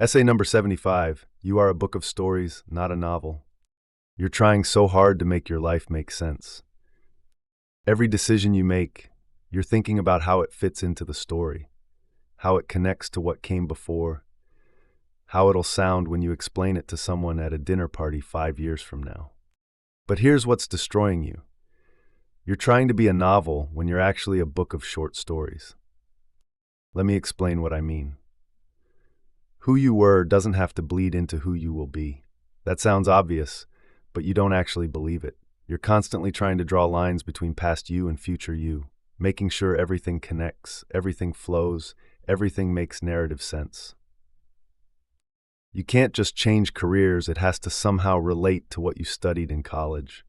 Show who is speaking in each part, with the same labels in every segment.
Speaker 1: Essay number 75. You are a book of stories, not a novel. You're trying so hard to make your life make sense. Every decision you make, you're thinking about how it fits into the story, how it connects to what came before, how it'll sound when you explain it to someone at a dinner party 5 years from now. But here's what's destroying you. You're trying to be a novel when you're actually a book of short stories. Let me explain what I mean. Who you were doesn't have to bleed into who you will be. That sounds obvious, but you don't actually believe it. You're constantly trying to draw lines between past you and future you, making sure everything connects, everything flows, everything makes narrative sense. You can't just change careers, it has to somehow relate to what you studied in college.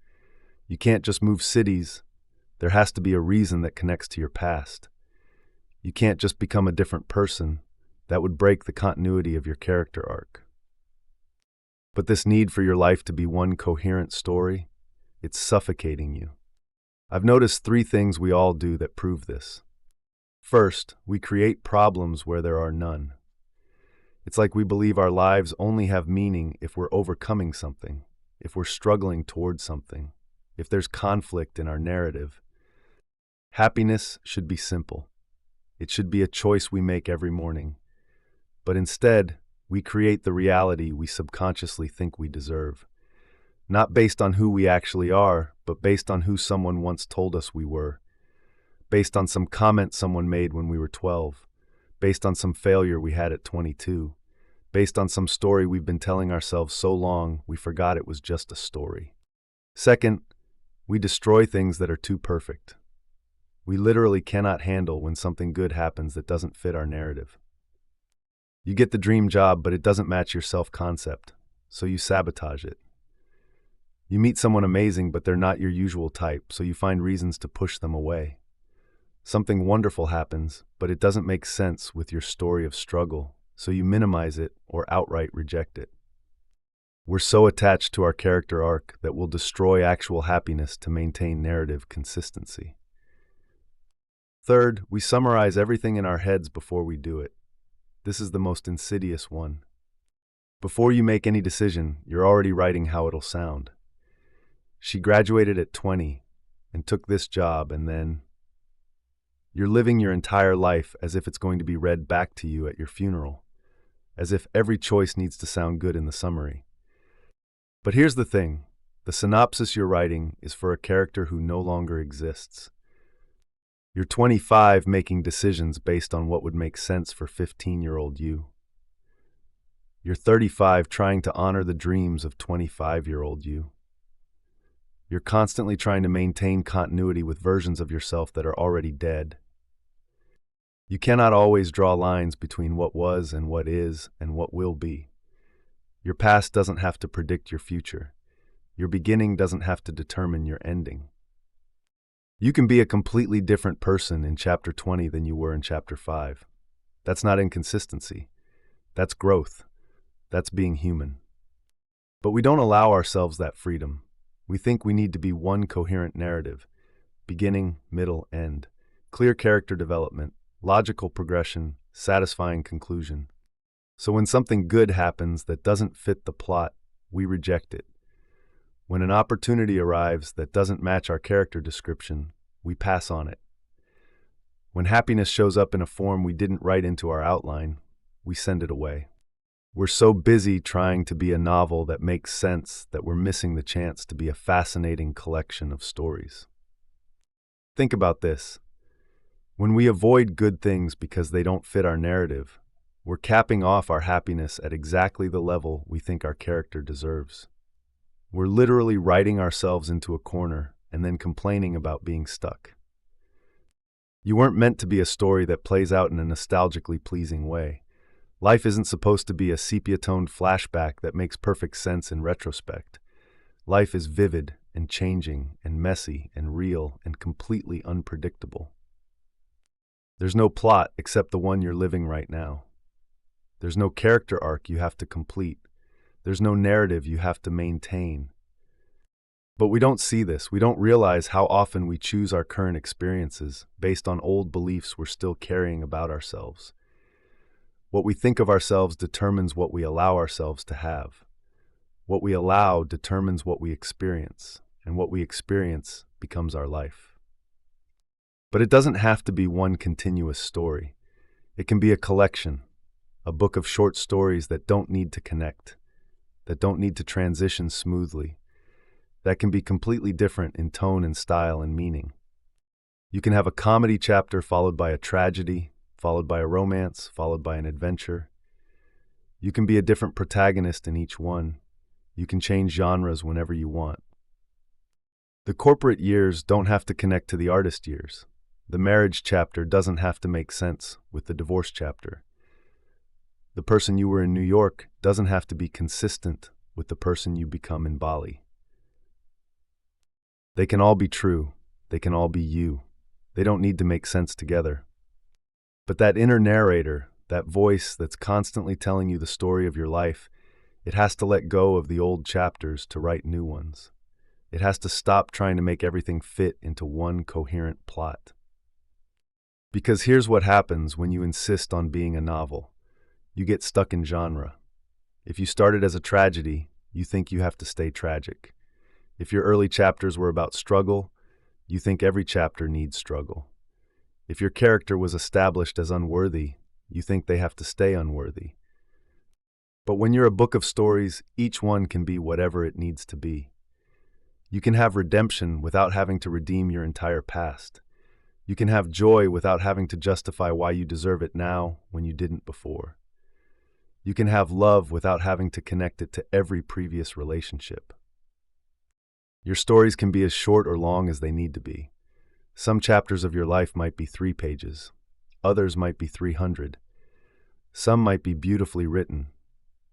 Speaker 1: You can't just move cities, there has to be a reason that connects to your past. You can't just become a different person, that would break the continuity of your character arc. But this need for your life to be one coherent story, it's suffocating you. I've noticed 3 things we all do that prove this. First, we create problems where there are none. It's like we believe our lives only have meaning if we're overcoming something, if we're struggling towards something, if there's conflict in our narrative. Happiness should be simple. It should be a choice we make every morning. But instead, we create the reality we subconsciously think we deserve. Not based on who we actually are, but based on who someone once told us we were. Based on some comment someone made when we were 12. Based on some failure we had at 22. Based on some story we've been telling ourselves so long we forgot it was just a story. Second, we destroy things that are too perfect. We literally cannot handle when something good happens that doesn't fit our narrative. You get the dream job, but it doesn't match your self-concept, so you sabotage it. You meet someone amazing, but they're not your usual type, so you find reasons to push them away. Something wonderful happens, but it doesn't make sense with your story of struggle, so you minimize it or outright reject it. We're so attached to our character arc that we'll destroy actual happiness to maintain narrative consistency. Third, we summarize everything in our heads before we do it. This is the most insidious one. Before you make any decision, you're already writing how it'll sound. She graduated at 20 and took this job, and then you're living your entire life as if it's going to be read back to you at your funeral, as if every choice needs to sound good in the summary. But here's the thing, the synopsis you're writing is for a character who no longer exists. You're 25 making decisions based on what would make sense for 15-year-old you. You're 35 trying to honor the dreams of 25-year-old you. You're constantly trying to maintain continuity with versions of yourself that are already dead. You cannot always draw lines between what was and what is and what will be. Your past doesn't have to predict your future. Your beginning doesn't have to determine your ending. You can be a completely different person in Chapter 20 than you were in Chapter 5. That's not inconsistency. That's growth. That's being human. But we don't allow ourselves that freedom. We think we need to be one coherent narrative, beginning, middle, end, clear character development, logical progression, satisfying conclusion. So when something good happens that doesn't fit the plot, we reject it. When an opportunity arrives that doesn't match our character description, we pass on it. When happiness shows up in a form we didn't write into our outline, we send it away. We're so busy trying to be a novel that makes sense that we're missing the chance to be a fascinating collection of stories. Think about this. When we avoid good things because they don't fit our narrative, we're capping off our happiness at exactly the level we think our character deserves. We're literally writing ourselves into a corner and then complaining about being stuck. You weren't meant to be a story that plays out in a nostalgically pleasing way. Life isn't supposed to be a sepia-toned flashback that makes perfect sense in retrospect. Life is vivid and changing and messy and real and completely unpredictable. There's no plot except the one you're living right now. There's no character arc you have to complete. There's no narrative you have to maintain. But we don't see this. We don't realize how often we choose our current experiences based on old beliefs we're still carrying about ourselves. What we think of ourselves determines what we allow ourselves to have. What we allow determines what we experience, and what we experience becomes our life. But it doesn't have to be one continuous story. It can be a collection, a book of short stories that don't need to connect, that don't need to transition smoothly, that can be completely different in tone and style and meaning. You can have a comedy chapter followed by a tragedy, followed by a romance, followed by an adventure. You can be a different protagonist in each one. You can change genres whenever you want. The corporate years don't have to connect to the artist years. The marriage chapter doesn't have to make sense with the divorce chapter. The person you were in New York doesn't have to be consistent with the person you become in Bali. They can all be true. They can all be you. They don't need to make sense together. But that inner narrator, that voice that's constantly telling you the story of your life, it has to let go of the old chapters to write new ones. It has to stop trying to make everything fit into one coherent plot. Because here's what happens when you insist on being a novel. You get stuck in genre. If you started as a tragedy, you think you have to stay tragic. If your early chapters were about struggle, you think every chapter needs struggle. If your character was established as unworthy, you think they have to stay unworthy. But when you're a book of stories, each one can be whatever it needs to be. You can have redemption without having to redeem your entire past. You can have joy without having to justify why you deserve it now when you didn't before. You can have love without having to connect it to every previous relationship. Your stories can be as short or long as they need to be. Some chapters of your life might be 3 pages. Others might be 300. Some might be beautifully written.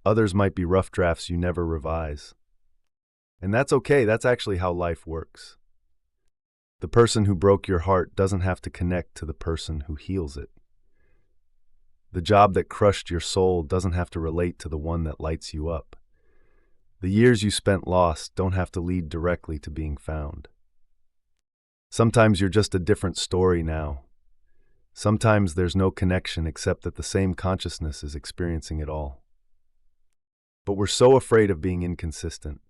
Speaker 1: Others might be rough drafts you never revise. And that's okay, that's actually how life works. The person who broke your heart doesn't have to connect to the person who heals it. The job that crushed your soul doesn't have to relate to the one that lights you up. The years you spent lost don't have to lead directly to being found. Sometimes you're just a different story now. Sometimes there's no connection except that the same consciousness is experiencing it all. But we're so afraid of being inconsistent.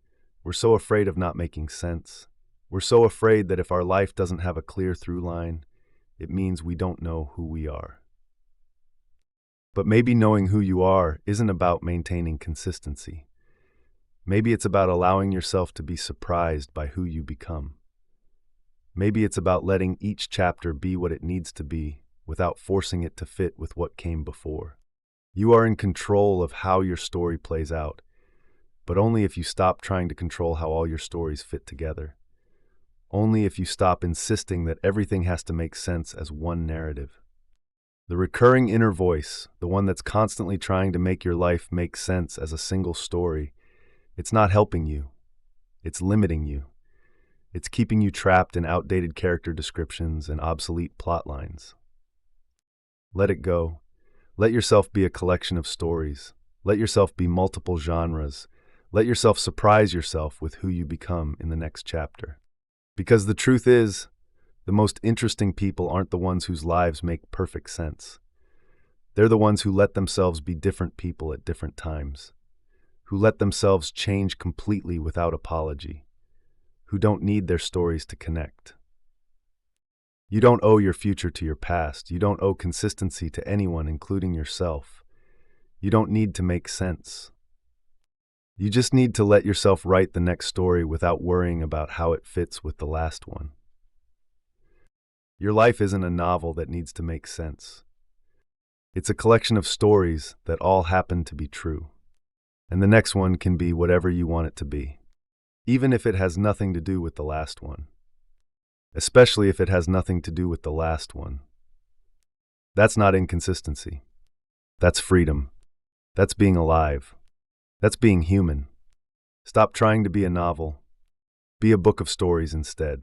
Speaker 1: We're so afraid of not making sense. We're so afraid that if our life doesn't have a clear through line, it means we don't know who we are. But maybe knowing who you are isn't about maintaining consistency. Maybe it's about allowing yourself to be surprised by who you become. Maybe it's about letting each chapter be what it needs to be without forcing it to fit with what came before. You are in control of how your story plays out, but only if you stop trying to control how all your stories fit together. Only if you stop insisting that everything has to make sense as one narrative. The recurring inner voice, the one that's constantly trying to make your life make sense as a single story, it's not helping you. It's limiting you. It's keeping you trapped in outdated character descriptions and obsolete plot lines. Let it go. Let yourself be a collection of stories. Let yourself be multiple genres. Let yourself surprise yourself with who you become in the next chapter. Because the truth is, the most interesting people aren't the ones whose lives make perfect sense. They're the ones who let themselves be different people at different times, who let themselves change completely without apology, who don't need their stories to connect. You don't owe your future to your past. You don't owe consistency to anyone, including yourself. You don't need to make sense. You just need to let yourself write the next story without worrying about how it fits with the last one. Your life isn't a novel that needs to make sense. It's a collection of stories that all happen to be true. And the next one can be whatever you want it to be, even if it has nothing to do with the last one. Especially if it has nothing to do with the last one. That's not inconsistency. That's freedom. That's being alive. That's being human. Stop trying to be a novel. Be a book of stories instead.